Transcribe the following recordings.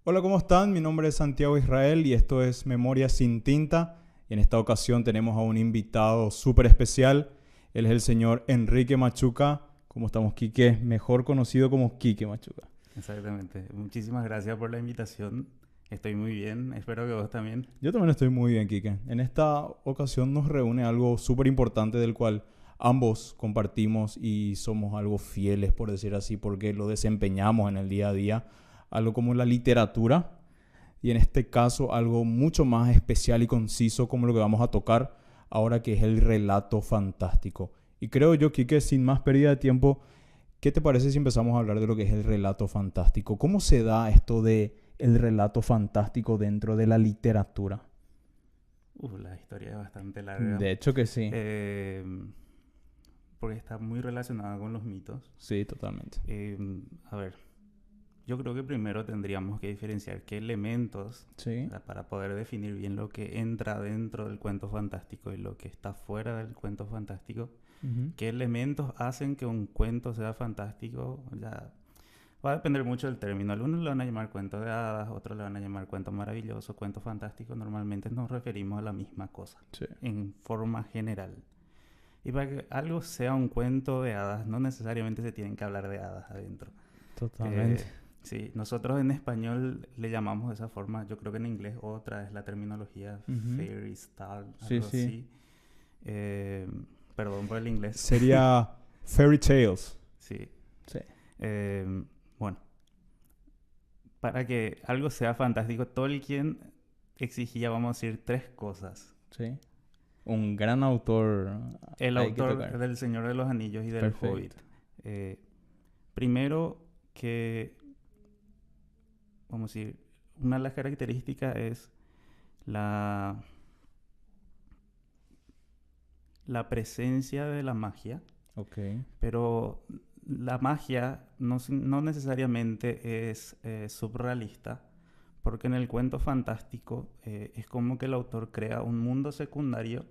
Hola, ¿cómo están? Mi nombre es Santiago Israel y esto es Memoria sin Tinta. Y en esta ocasión tenemos a un invitado súper especial. Él es el señor Enrique Machuca. ¿Cómo estamos, Quique? Mejor conocido como Quique Machuca. Exactamente. Muchísimas gracias por la invitación. Estoy muy bien. Espero que vos también. Yo también estoy muy bien, Quique. En esta ocasión nos reúne algo súper importante del cual ambos compartimos y somos algo fieles, por decir así, porque lo desempeñamos en el día a día. Algo como la literatura. Y en este caso algo mucho más especial y conciso como lo que vamos a tocar ahora, que es el relato fantástico. Y creo yo, Quique, sin más pérdida de tiempo, ¿qué te parece si empezamos a hablar de lo que es el relato fantástico? ¿Cómo se da esto de el relato fantástico dentro de la literatura? La historia es bastante larga. De hecho que sí. eh, Porque está muy relacionada con los mitos. Sí, totalmente. A ver, yo creo que primero tendríamos que diferenciar qué elementos, Sí. para poder definir bien lo que entra dentro del cuento fantástico y lo que está fuera del cuento fantástico. Ujú. ¿Qué elementos hacen que un cuento sea fantástico? Ya va a depender mucho del término. Algunos le van a llamar cuento de hadas, otros le van a llamar cuento maravilloso, cuento fantástico. Normalmente nos referimos a la misma cosa, Sí, en forma general. Y para que algo sea un cuento de hadas, no necesariamente se tienen que hablar de hadas adentro. totalmente. Eh, sí, nosotros en español le llamamos de esa forma. Yo creo que en inglés otra es la terminología Ujú. fairy tale, Sí, algo sí. así. Eh, Perdón por el inglés. Sería fairy tales. Sí. Sí. Eh, bueno, para que algo sea fantástico, Tolkien exigía, vamos a decir, tres cosas. Sí. Un gran autor El hay que autor tocar. del Señor de los Anillos y del Hobbit. Perfecto. Eh, Primero que, vamos a decir, una de las características es la, la presencia de la magia, Ok. pero la magia no necesariamente es surrealista, porque en el cuento fantástico es como que el autor crea un mundo secundario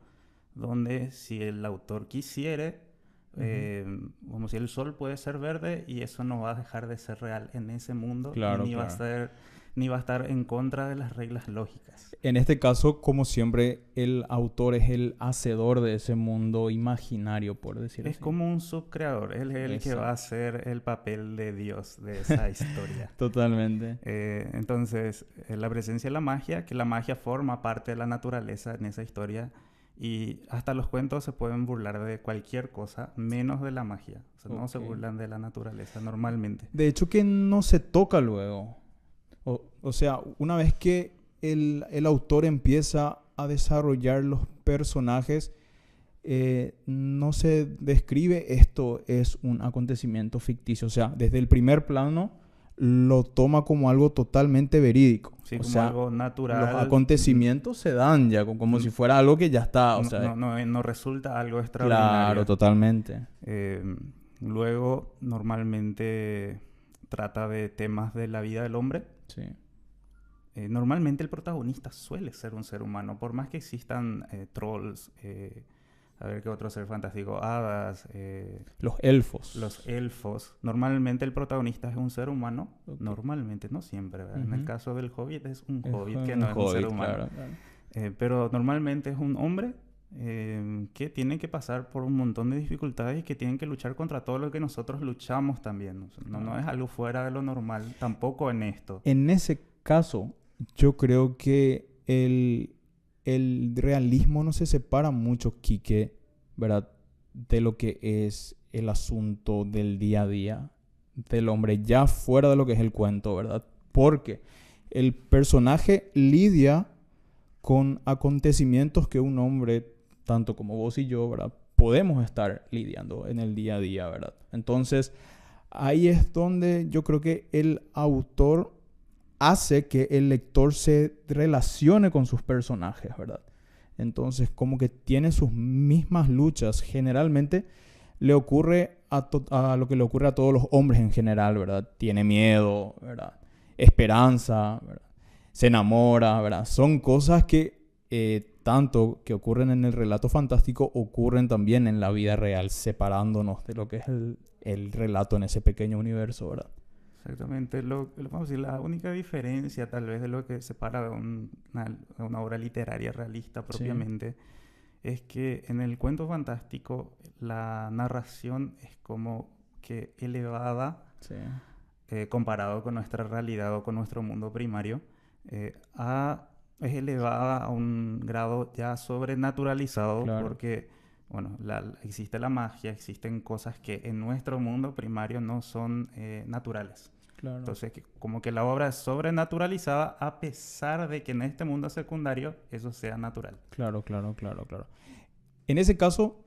donde si el autor quisiere, Ujú. como si el sol puede ser verde y eso no va a dejar de ser real en ese mundo y Claro, claro. ni va a estar en contra de las reglas lógicas. En este caso, como siempre, el autor es el hacedor de ese mundo imaginario, por decir Es así. como un subcreador, él es el que va a Exacto. hacer el papel de Dios de esa historia. Totalmente. Entonces, la presencia de la magia, que la magia forma parte de la naturaleza en esa historia, y hasta los cuentos se pueden burlar de cualquier cosa, menos de la magia. O sea, no se Ok. burlan de la naturaleza normalmente. De hecho, que no se toca luego. O sea, una vez que el autor empieza a desarrollar los personajes, no se describe esto es un acontecimiento ficticio. O sea, desde el primer plano lo toma como algo totalmente verídico. Sí, O como sea, algo los natural, acontecimientos se dan ya como si fuera algo que ya está. O sea, no resulta algo claro, extraordinario. totalmente. Eh, Luego, normalmente trata de temas de la vida del hombre. Sí. Normalmente el protagonista suele ser un ser humano, por más que existan trolls, a ver qué otro ser fantástico, hadas, Los elfos. los elfos. Normalmente el protagonista es un ser humano, Ok. normalmente, no siempre, ¿verdad? En el Ujú. caso del Hobbit es un Es Hobbit que un no es un ser hobbit, humano. claro, claro. Pero normalmente es un hombre que tiene que pasar por un montón de dificultades y que tienen que luchar contra todo lo que nosotros luchamos también. O sea, no es algo fuera de lo normal, tampoco en esto. En ese caso, yo creo que el realismo no se separa mucho, Quique, ¿verdad? De lo que es el asunto del día a día del hombre, ya fuera de lo que es el cuento, ¿verdad? Porque el personaje lidia con acontecimientos que un hombre, tanto como vos y yo, ¿verdad? Podemos estar lidiando en el día a día, ¿verdad? Entonces, ahí es donde yo creo que el autor hace que el lector se relacione con sus personajes, ¿verdad? Entonces, como que tiene sus mismas luchas. Generalmente le ocurre a lo que le ocurre a todos los hombres en general, ¿verdad? Tiene miedo, ¿verdad? Esperanza, ¿verdad? Se enamora, ¿verdad? Son cosas que tanto que ocurren en el relato fantástico ocurren también en la vida real, separándonos de lo que es el relato en ese pequeño universo, ¿verdad? Exactamente. Vamos a decir, la única diferencia tal vez de lo que separa de una obra literaria realista Sí, propiamente es que en el cuento fantástico la narración es como que elevada sí, comparado con nuestra realidad o con nuestro mundo primario, es elevada a un grado ya sobrenaturalizado claro, porque, bueno, existe la magia, existen cosas que en nuestro mundo primario no son naturales. claro, Entonces, como que la obra es sobrenaturalizada a pesar de que en este mundo secundario eso sea natural. claro, claro, claro, claro. En ese caso,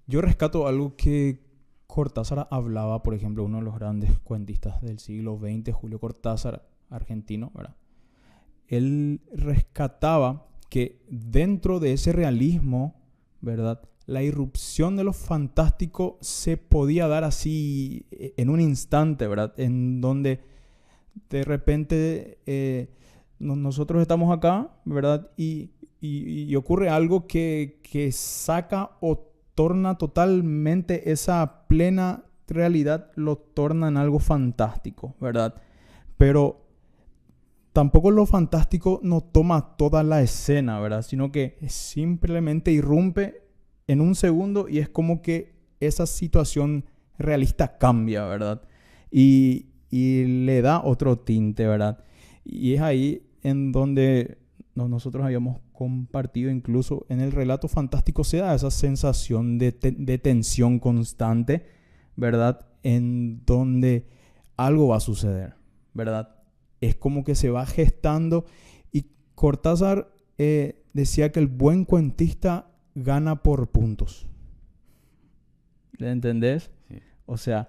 yo rescato algo que Cortázar hablaba, por ejemplo, uno de los grandes cuentistas del siglo XX, Julio Cortázar, argentino, ¿verdad? Él rescataba que dentro de ese realismo, ¿verdad? La irrupción de lo fantástico se podía dar así en un instante, ¿verdad? En donde de repente nosotros estamos acá, ¿verdad? Y ocurre algo que saca o torna totalmente esa plena realidad, lo torna en algo fantástico, ¿verdad? Pero tampoco lo fantástico no toma toda la escena, ¿verdad? Sino que simplemente irrumpe en un segundo y es como que esa situación realista cambia, ¿verdad? Y le da otro tinte, ¿verdad? Y es ahí en donde nosotros habíamos compartido, incluso en el relato fantástico se da esa sensación de tensión constante, ¿verdad? En donde algo va a suceder, ¿verdad? Es como que se va gestando y Cortázar decía que el buen cuentista gana por puntos. ¿Le entendés? Sí. O sea,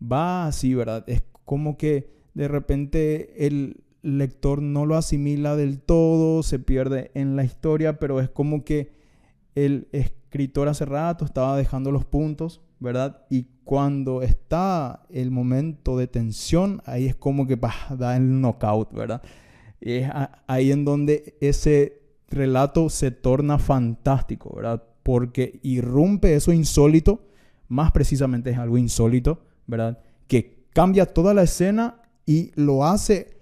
va así, ¿verdad? Es como que de repente el lector no lo asimila del todo, se pierde en la historia, pero es como que el escritor hace rato estaba dejando los puntos, ¿verdad? Y cuando está el momento de tensión, ahí es como que da el knockout, ¿verdad? Y es ahí en donde ese relato se torna fantástico, ¿verdad? Porque irrumpe eso insólito, más precisamente es algo insólito, ¿verdad? Que cambia toda la escena y lo hace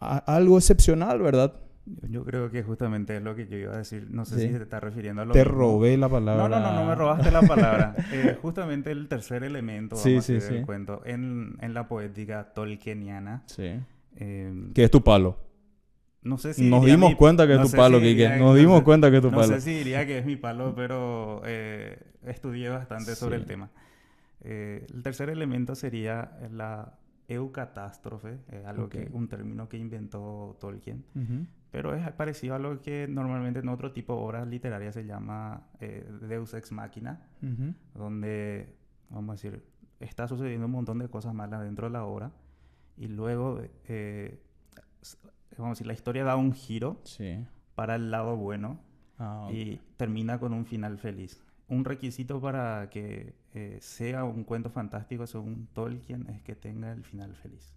algo excepcional, ¿verdad? Yo creo que justamente es lo que yo iba a decir. No sé si Sí. te estás refiriendo a lo Te mismo. robé la No me palabra. robaste la palabra. Justamente el tercer elemento, Sí, vamos a sí, decir, del sí. cuento, en la poética tolkieniana, Sí. em, ¿Qué es tu palo? no sé si Nos diría dimos cuenta que es no tu sé si palo, Quique. diría, Nos dimos cuenta que es tu no palo. sé si diría que es mi palo, pero estudié bastante sobre el Sí. tema. El tercer elemento sería la eucatástrofe, Ok. un término que inventó Tolkien, Ujú, pero es parecido a lo que normalmente en otro tipo de obras literarias se llama Deus ex machina, ujú. donde, vamos a decir, está sucediendo un montón de cosas malas dentro de la obra y luego, s- vamos a decir, la historia da un giro Sí. para el lado bueno Ah, ok. y termina con un final feliz. Un requisito para que sea un cuento fantástico según Tolkien es que tenga el final feliz.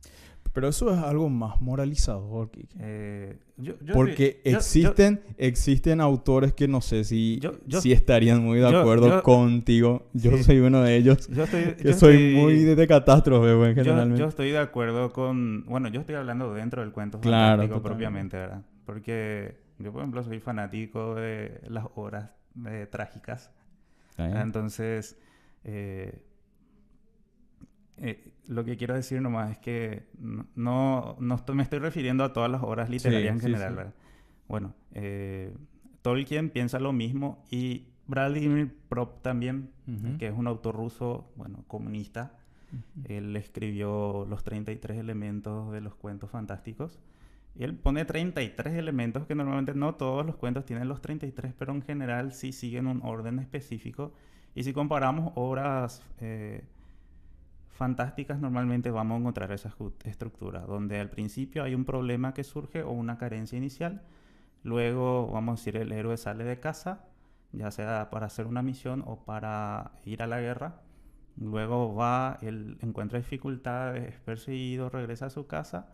Pero eso es algo más moralizador, Quique. Yo estoy, Porque existen autores que no sé yo, yo, si estarían muy de acuerdo yo, contigo. Yo sí, soy uno de ellos, yo estoy, que yo soy muy estoy, de catástrofe, güey, yo generalmente. estoy de acuerdo con, bueno, yo estoy hablando dentro del cuento Claro, fantástico totalmente. propiamente, ¿verdad? Porque yo, por ejemplo, soy fanático de las obras trágicas. ¿Está bien? Entonces, eh, lo que quiero decir nomás es que me estoy refiriendo a todas las obras literarias Sí, en sí, general, sí. ¿verdad? Bueno, Tolkien piensa lo mismo y Vladimir Prop también, Ujú, que es un autor ruso, bueno, comunista. ujú. Él escribió los 33 elementos de los cuentos fantásticos. Y él pone 33 elementos que normalmente no todos los cuentos tienen los 33, pero en general sí siguen un orden específico. Y si comparamos obras fantásticas, normalmente vamos a encontrar esa estructura, donde al principio hay un problema que surge o una carencia inicial. Luego, vamos a decir, el héroe sale de casa, ya sea para hacer una misión o para ir a la guerra. Luego va, él encuentra dificultades, es perseguido, regresa a su casa,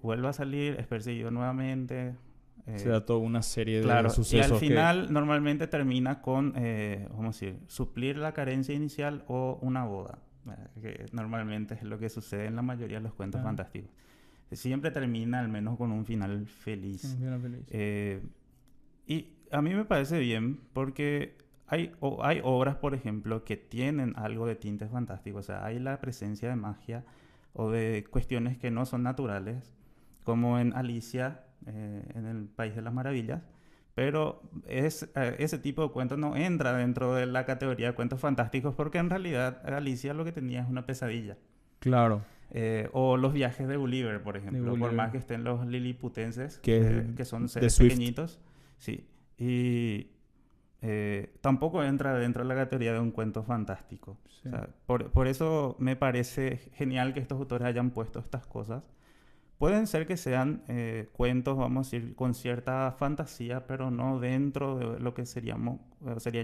vuelve a salir, es perseguido nuevamente. Se eh, da toda una serie de claro, y al sucesos que... final normalmente termina con, vamos a decir, suplir la carencia inicial o una boda. que normalmente es lo que sucede en la mayoría de los cuentos Ah. fantásticos. Siempre termina al menos con un final feliz. Un final feliz. Y a mí me parece bien porque hay obras, por ejemplo, que tienen algo de tinte fantástico. O sea, hay la presencia de magia o de cuestiones que no son naturales, como en Alicia, en el País de las Maravillas. Pero ese tipo de cuentos no entra dentro de la categoría de cuentos fantásticos porque en realidad Alicia lo que tenía es una pesadilla. Claro. O los viajes de Gulliver, por ejemplo. Por Gulliver. más que estén los liliputenses, Que que son de seres Swift. pequeñitos. Sí. Y tampoco entra dentro de la categoría de un cuento fantástico. Sí. O sea, por eso me parece genial que estos autores hayan puesto estas cosas. Pueden ser que sean cuentos, vamos a decir, con cierta fantasía, pero no dentro de lo que sería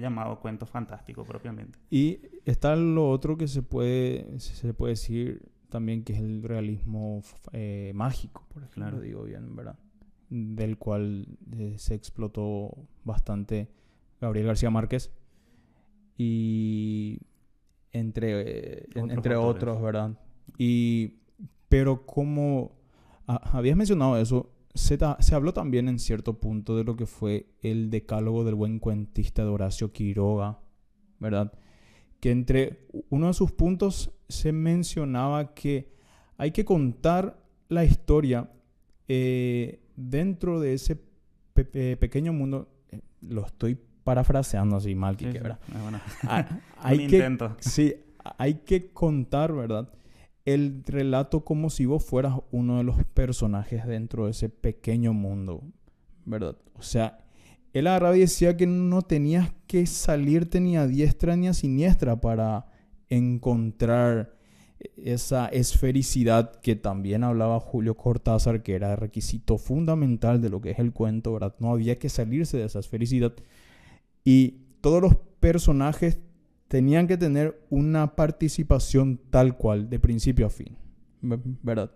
llamado cuento fantástico propiamente. Y está lo otro que se puede decir también, que es el realismo mágico, por ejemplo, Claro. digo bien, ¿verdad? Del cual se explotó bastante Gabriel García Márquez y entre Otros otros, ¿verdad? Pero como habías mencionado eso, se habló también en cierto punto de lo que fue el decálogo del buen cuentista de Horacio Quiroga, ¿verdad? Que entre uno de sus puntos se mencionaba que hay que contar la historia dentro de ese pequeño mundo. Lo estoy parafraseando así mal, Sí, Quique, sí. ¿verdad? Bueno, Hay un que, intento. sí, hay que contar, ¿verdad?, el relato como si vos fueras uno de los personajes dentro de ese pequeño mundo, ¿verdad? O sea, él agarraba y decía que no tenías que salirte ni a diestra ni a siniestra para encontrar esa esfericidad que también hablaba Julio Cortázar, que era requisito fundamental de lo que es el cuento, ¿verdad? No había que salirse de esa esfericidad. Y todos los personajes tenían que tener una participación tal cual, de principio a fin, ¿verdad?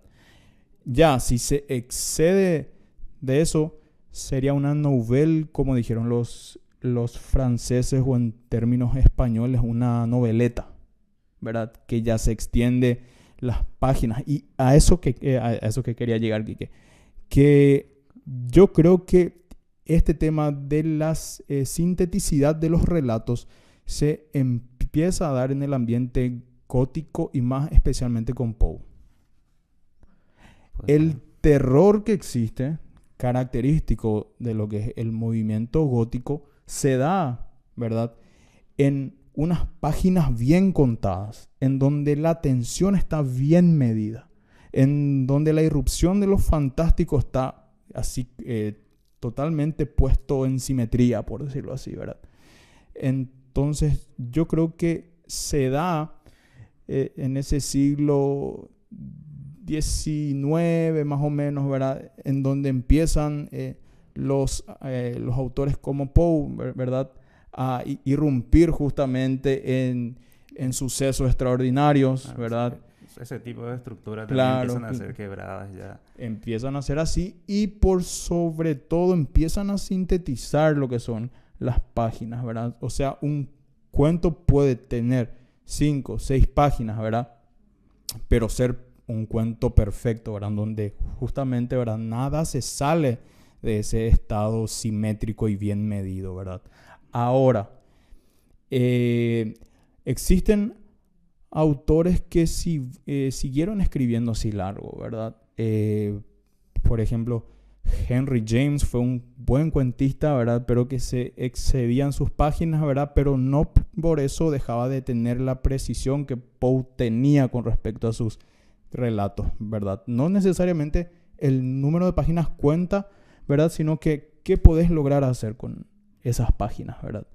Ya, si se excede de eso, sería una nouvelle, como dijeron los franceses, o en términos españoles, una noveleta, ¿verdad? Que ya se extiende las páginas. Y a eso que quería llegar, Quique. Que yo creo que este tema de la sinteticidad de los relatos se empieza a dar en el ambiente gótico y más especialmente con Poe. El terror que existe, característico de lo que es el movimiento gótico, se da, ¿verdad?, en unas páginas bien contadas, en donde la tensión está bien medida, en donde la irrupción de lo fantástico está así totalmente puesto en simetría, por decirlo así, ¿verdad? Entonces, yo creo que se da en ese siglo XIX, más o menos, ¿verdad?, en donde empiezan los autores como Poe, ¿verdad?, a irrumpir justamente en sucesos extraordinarios, ¿verdad? Sí. Ese tipo de estructuras Claro, también empiezan a ser quebradas ya. Empiezan a ser así y por sobre todo empiezan a sintetizar lo que son las páginas, ¿verdad? O sea, un cuento puede tener 5, 6 páginas, ¿verdad? Pero ser un cuento perfecto, ¿verdad? Donde justamente, ¿verdad?, nada se sale de ese estado simétrico y bien medido, ¿verdad? Ahora, existen autores que siguieron escribiendo así largo, ¿verdad? Por ejemplo, Henry James fue un buen cuentista, ¿verdad?, pero que se excedían sus páginas, ¿verdad?, pero no por eso dejaba de tener la precisión que Poe tenía con respecto a sus relatos, ¿verdad? No necesariamente el número de páginas cuenta, ¿verdad?, sino que qué podés lograr hacer con esas páginas, ¿verdad?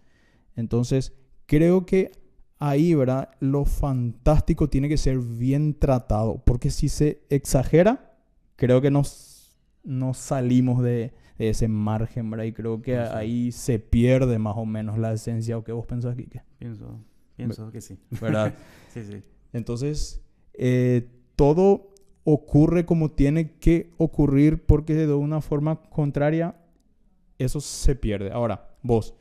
Entonces, creo que ahí, ¿verdad?, lo fantástico tiene que ser bien tratado, porque si se exagera, creo que nos salimos de ese margen, ¿verdad? Y creo que ahí se pierde más o menos la esencia. ¿O qué vos pensás, Quique? Pienso que sí. ¿Verdad? Sí, sí. Entonces, todo ocurre como tiene que ocurrir, porque de una forma contraria eso se pierde. Ahora, vos,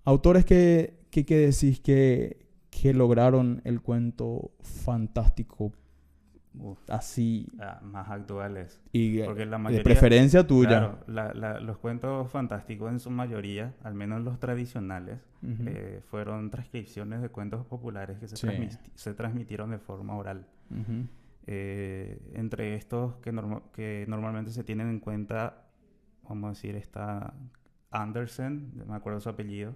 autores que decís que que lograron el cuento fantástico Uf, así más actuales. y Porque la de mayoría, preferencia tuya? claro, los cuentos fantásticos en su mayoría, al menos los tradicionales, Ujú. fueron transcripciones de cuentos populares que Sí. se transmitieron de forma oral. Ujú. Entre estos que normalmente se tienen en cuenta, vamos a decir, está Andersen, me acuerdo su apellido,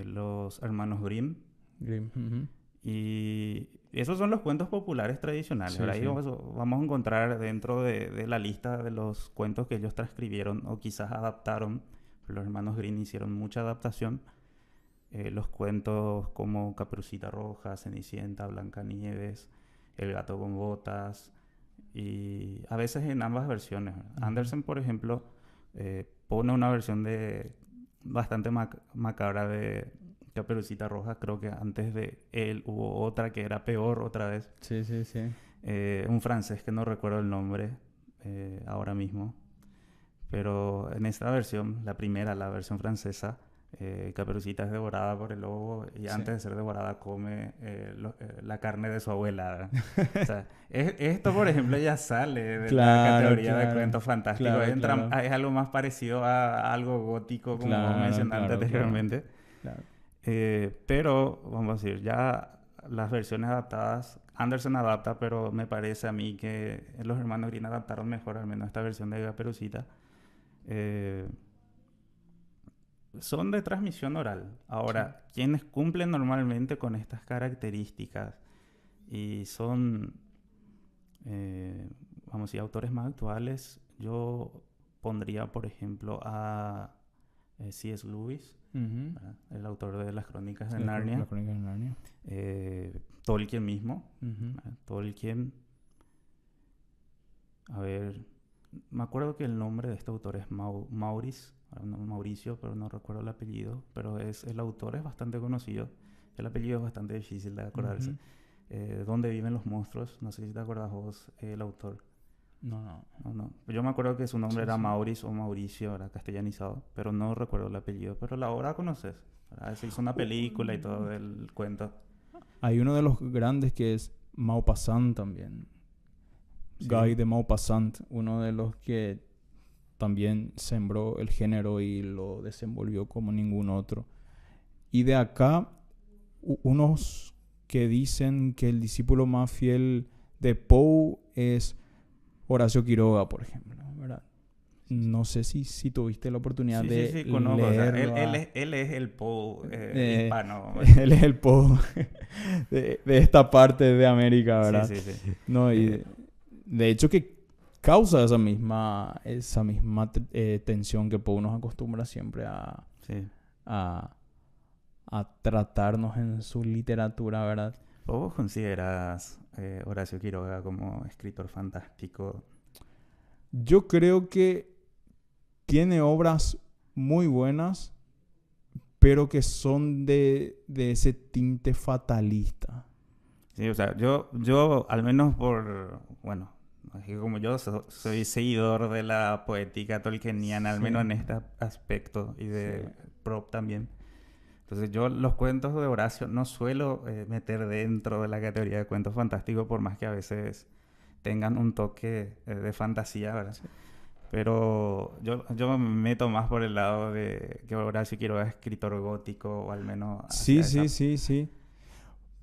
los hermanos Grimm, Grimm, ujú. y esos son los cuentos populares tradicionales. Sí, Ahora ahí sí. vamos a encontrar dentro de la lista de los cuentos que ellos transcribieron o quizás adaptaron. Los hermanos Grimm hicieron mucha adaptación. Los cuentos como Caperucita Roja, Cenicienta, Blancanieves, El gato con botas, y a veces en ambas versiones. Ujú. Andersen, por ejemplo, pone una versión bastante macabra de Caperucita Roja. Creo que antes de él hubo otra que era peor otra vez. Sí, sí, sí. Un francés que no recuerdo el nombre ahora mismo. Pero en esta versión, la primera, la versión francesa, Caperucita es devorada por el lobo y Sí. antes de ser devorada come la carne de su abuela. O sea, esto, por ejemplo, ya sale de la Claro, categoría de claro. cuentos fantásticos. Claro, claro. Es algo más parecido a algo gótico, como vos Claro, mencionaste claro, claro. anteriormente. Claro. Pero, vamos a decir, ya las versiones adaptadas, Anderson adapta, pero me parece a mí que los hermanos Green adaptaron mejor, al menos esta versión de Caperucita. Eh, Son de transmisión oral. Sí. Ahora, quienes cumplen normalmente con estas características y son, vamos a decir, autores más actuales, yo pondría, por ejemplo, a C.S. Lewis, Ujú. ¿verdad? El autor de las Crónicas de Sí, Narnia. la crónica de Narnia. Tolkien mismo. Ujú. Tolkien. A ver, me acuerdo que el nombre de este autor es Mauricio, pero no recuerdo el apellido. Pero el autor es bastante conocido. El apellido es bastante difícil de acordarse. Ujú. ¿Dónde viven los monstruos? No sé si te acuerdas vos, el autor. No, no. No, no. Yo me acuerdo que su nombre Sí, era sí. Maurice o Mauricio, era castellanizado, pero no recuerdo el apellido. Pero la obra conoces, ¿verdad? Se hizo una película y todo del cuento. Hay uno de los grandes que es Maupassant también. Guy Sí. de Maupassant, uno de los que también sembró el género y lo desenvolvió como ningún otro. Y de acá, unos que dicen que el discípulo más fiel de Poe es Horacio Quiroga, por ejemplo, ¿verdad? No sé si tuviste la oportunidad Sí, sí, de sí, conozco. O sea, leerlo. él es el Poe Eh, hispano. Él es el Poe de esta parte de América, Sí, ¿verdad? sí, sí. No, y Eh, de hecho que causa esa misma tensión que Poe nos acostumbra siempre sí. a, a tratarnos en su literatura, ¿verdad? ¿Vos consideras Horacio Quiroga como escritor fantástico? Yo creo que tiene obras muy buenas, pero que son de ese tinte fatalista. Sí, o sea, yo al menos bueno, es que como yo soy seguidor de la poética tolkieniana, al Sí, menos en este aspecto, y sí. de Prop también. Entonces yo los cuentos de Horacio no suelo meter dentro de la categoría de cuentos fantásticos, por más que a veces tengan un toque de fantasía, ¿verdad? Sí. Pero yo me meto más por el lado de que Horacio Quiroga es escritor gótico, o al menos Sí, hacia sí, esa... sí, sí.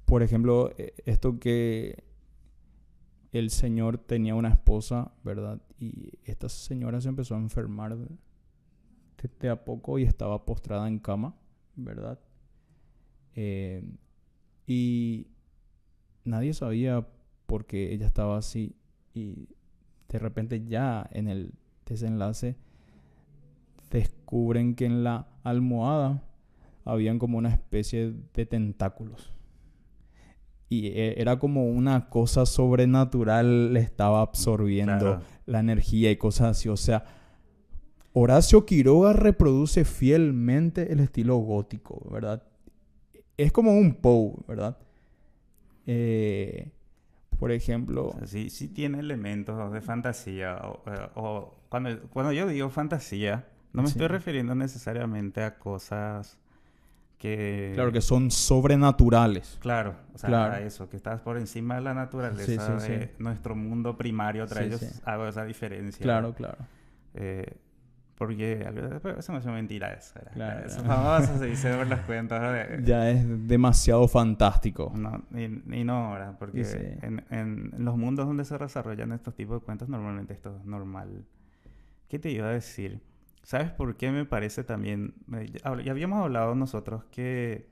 Por ejemplo, esto que el señor tenía una esposa, ¿verdad? Y esta señora se empezó a enfermar de a poco y estaba postrada en cama, ¿verdad? Eh, y nadie sabía por qué ella estaba así. Y de repente ya en el desenlace descubren que en la almohada habían como una especie de tentáculos. Y era como una cosa sobrenatural, le estaba absorbiendo Claro. la energía y cosas así. O sea, Horacio Quiroga reproduce fielmente el estilo gótico, ¿verdad? Es como un Poe, ¿verdad? Eh, por O ejemplo, sea, sí, sí tiene elementos de fantasía. Cuando yo digo fantasía, no me sí, estoy refiriendo necesariamente a cosas Claro, que son sobrenaturales. Claro, o sea, Claro. eso, que estás por encima de la Sí, naturaleza, sí, sí. de nuestro mundo primario, entre Sí, ellos sí. hago esa diferencia. Claro, claro. Eh, porque eso no es mentira eso. Claro, Eso claro. famoso se dice por los cuentos. Ya es demasiado fantástico. No, y no ahora, porque Y sí. en los mundos donde se desarrollan estos tipos de cuentos, normalmente esto es normal. ¿Qué te iba a decir? ¿Sabes por qué me parece también? Ya habíamos hablado nosotros que,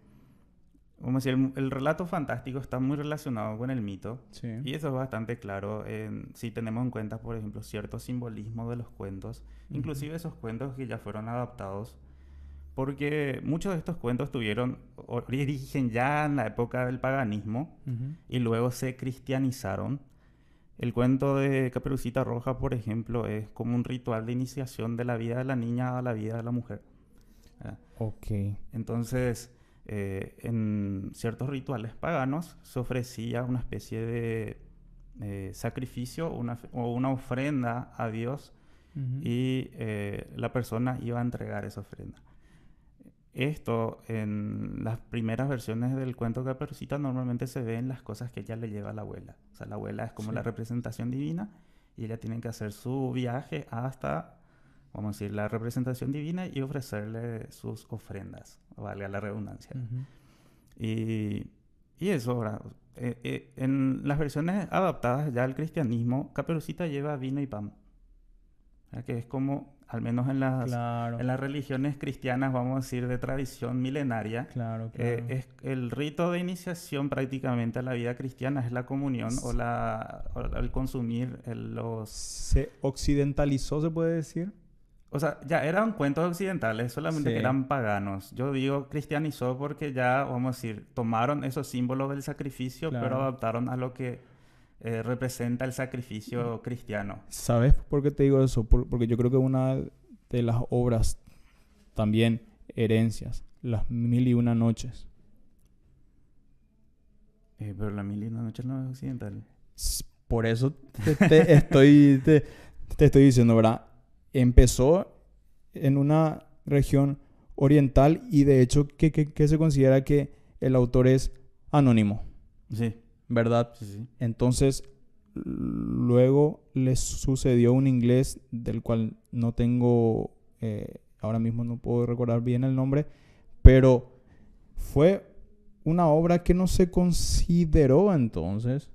vamos a decir, el relato fantástico está muy relacionado con el mito. Sí. Y eso es bastante claro si tenemos en cuenta, por ejemplo, cierto simbolismo de los cuentos, inclusive esos cuentos que ya fueron adaptados, porque muchos de estos cuentos tuvieron origen ya en la época del paganismo Ujú. y luego se cristianizaron. El cuento de Caperucita Roja, por ejemplo, es como un ritual de iniciación de la vida de la niña a la vida de la mujer. ¿Verdad? Ok. Entonces, en ciertos rituales paganos se ofrecía una especie de sacrificio o una ofrenda a Dios Ujú. y la persona iba a entregar esa ofrenda. Esto en las primeras versiones del cuento de Caperucita normalmente se ve en las cosas que ella le lleva a la abuela. O sea, la abuela es como Sí. la representación divina y ella tiene que hacer su viaje hasta, vamos a decir, la representación divina y ofrecerle sus ofrendas, valga la redundancia. Ujú. Y eso, ahora, en las versiones adaptadas ya al cristianismo, Caperucita lleva vino y pan. ¿Verdad? Que es como, al menos Claro. en las religiones cristianas, vamos a decir, de tradición milenaria, Claro, claro. es el rito de iniciación prácticamente a la vida cristiana, es la comunión o el consumir los... Se occidentalizó, se puede decir. O sea, ya eran cuentos occidentales, solamente que Sí. eran paganos. Yo digo cristianizó porque ya, vamos a decir, tomaron esos símbolos del sacrificio, pero Claro. adaptaron a lo que representa el sacrificio cristiano. ¿Sabes por qué te digo eso? Porque yo creo que una de las obras, también herencias, Las Mil y Una Noches. Pero la mil y una noches no es occidental. Por eso te estoy diciendo, ¿verdad? Empezó en una región oriental y de hecho que se considera que el autor es anónimo, Sí, ¿verdad? sí, sí. Entonces, luego le sucedió un inglés del cual no tengo, ahora mismo no puedo recordar bien el nombre, pero fue una obra que no se consideró entonces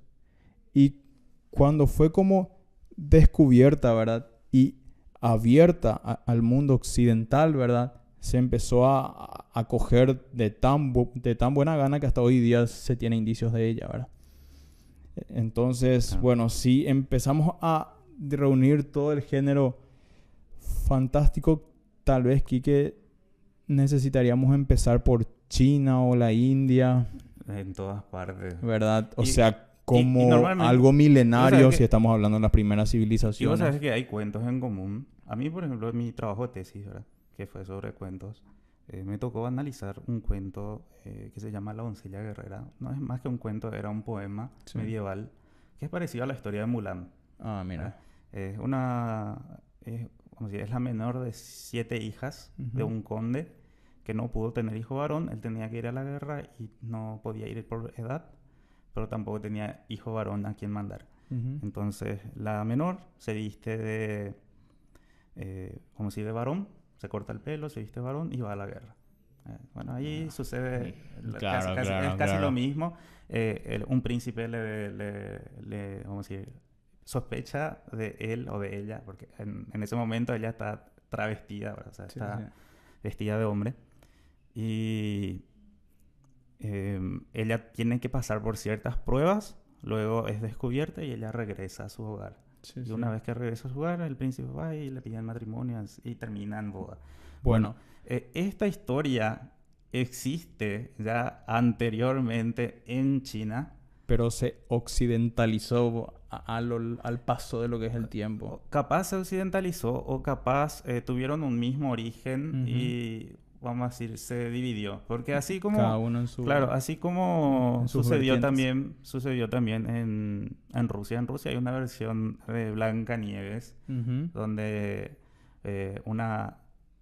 y cuando fue como descubierta, ¿verdad? Y abierta al mundo occidental, ¿verdad? Se empezó a coger de tan buena gana que hasta hoy día se tiene indicios de ella, ¿verdad? Entonces, Ah. bueno, si empezamos a reunir todo el género fantástico, tal vez, Quique, necesitaríamos empezar por China o la India, En todas partes. ¿verdad? O Y- sea, como normalmente- algo y vos milenario sabés si que- estamos hablando de las primeras Y vos civilizaciones. sabés que hay cuentos en común. A mí, por ejemplo, en mi trabajo de tesis, ¿verdad? Que fue sobre cuentos, me tocó analizar un cuento que se llama La doncella guerrera. No es más que un cuento, era un poema Sí. medieval que es parecido a la historia de Mulan. Ah, mira. Es vamos a decir, es la menor de 7 hijas de Ujú. un conde que no pudo tener hijo varón. Él tenía que ir a la guerra y no podía ir por edad, pero tampoco tenía hijo varón a quien mandar. Ujú. Entonces, la menor se viste como si de varón, se corta el pelo, se viste varón y va a la guerra. Bueno, ahí sucede Claro, claro, es casi claro. lo mismo. Un príncipe vamos a decir, sospecha de él o de ella, porque en ese momento ella está travestida, ¿verdad? O sea, Sí, está sí. vestida de hombre. Y ella tiene que pasar por ciertas pruebas, luego es descubierta y ella regresa a su hogar. Sí, Y sí. una vez que regresa a su hogar, el príncipe va y le piden matrimonio y termina en boda. Bueno, Esta historia existe ya anteriormente en China. pero se occidentalizó al paso de lo que es el tiempo. Capaz se occidentalizó o capaz tuvieron un mismo origen Ujú. y, vamos a decir, se dividió. Porque así como... Cada uno en su... Claro, así como en sus vertientes. sucedió también en Rusia. En Rusia hay una versión de Blancanieves Ujú. donde una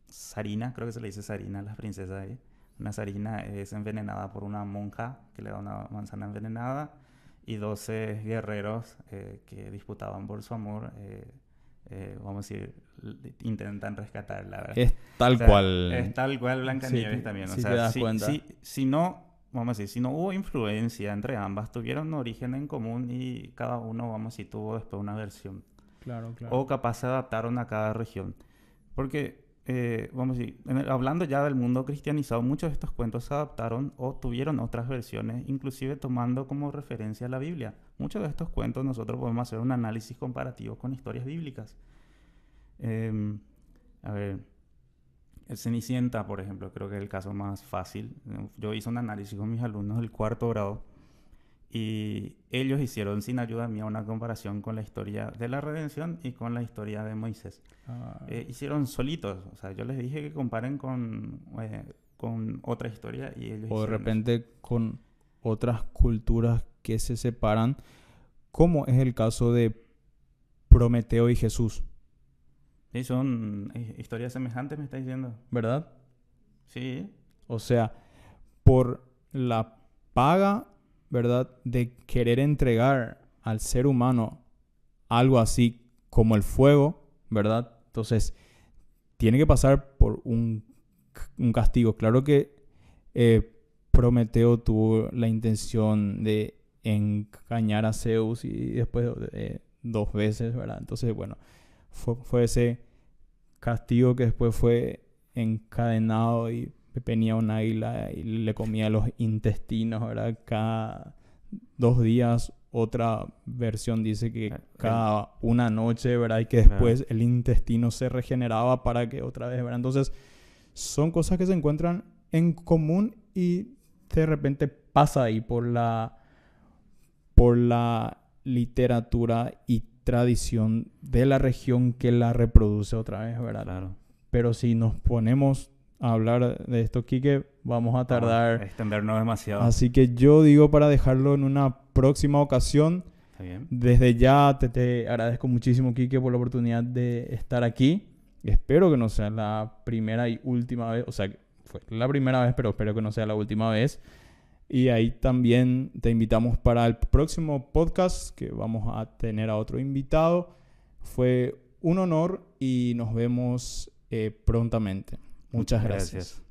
Sarina, creo que se le dice Sarina a las princesas ahí, Una zarina es envenenada por una monja que le da una manzana envenenada y 12 guerreros que disputaban por su amor, vamos a decir, intentan rescatarla, ¿verdad? Es O tal sea, cual. es tal cual Sí, Blancanieves también. O si te sea, das cuenta. si no, vamos a decir, si no hubo influencia entre ambas, tuvieron un origen en común y cada uno, vamos a decir, tuvo después una versión. Claro, claro. O capaz se adaptaron a cada región. Porque, vamos a decir, hablando ya del mundo cristianizado, muchos de estos cuentos se adaptaron o tuvieron otras versiones, inclusive tomando como referencia la Biblia. Muchos de estos cuentos nosotros podemos hacer un análisis comparativo con historias bíblicas. A ver, el Cenicienta, por ejemplo, creo que es el caso más fácil. Yo hice un análisis con mis alumnos del 4º grado y ellos hicieron sin ayuda mía una comparación con la historia de la redención y con la historia de Moisés. Hicieron solitos, o sea, yo les dije que comparen con otra historia y ellos O de hicieron repente con otras culturas que se separan, como es el caso de Prometeo y Jesús, eso. Sí, son historias semejantes, me está diciendo. ¿verdad? Sí, O sea, por la paga, ¿verdad?, de querer entregar al ser humano algo así como el fuego, ¿verdad? Entonces, tiene que pasar por un castigo. Claro que Prometeo tuvo la intención de engañar a Zeus y después 2 veces, ¿verdad? Entonces, bueno, fue ese castigo que después fue encadenado y venía un águila y le comía los intestinos, ¿verdad? Cada 2 días. Otra versión dice que cada una noche, ¿verdad? Y que después el intestino se regeneraba para que otra vez, ¿verdad? Entonces, son cosas que se encuentran en común y de repente pasa ahí por la literatura y tradición de la región que la reproduce otra vez, ¿verdad? claro. Pero si nos ponemos a hablar de esto, Quique, vamos a tardar. Extendernos demasiado. Así que yo digo para dejarlo en una próxima ocasión. Está bien. Desde ya te agradezco muchísimo, Quique, por la oportunidad de estar aquí. Espero que no sea la primera y última vez. O sea, fue la primera vez, pero espero que no sea la última vez. Y ahí también te invitamos para el próximo podcast, que vamos a tener a otro invitado. Fue un honor y nos vemos prontamente. Muchas gracias.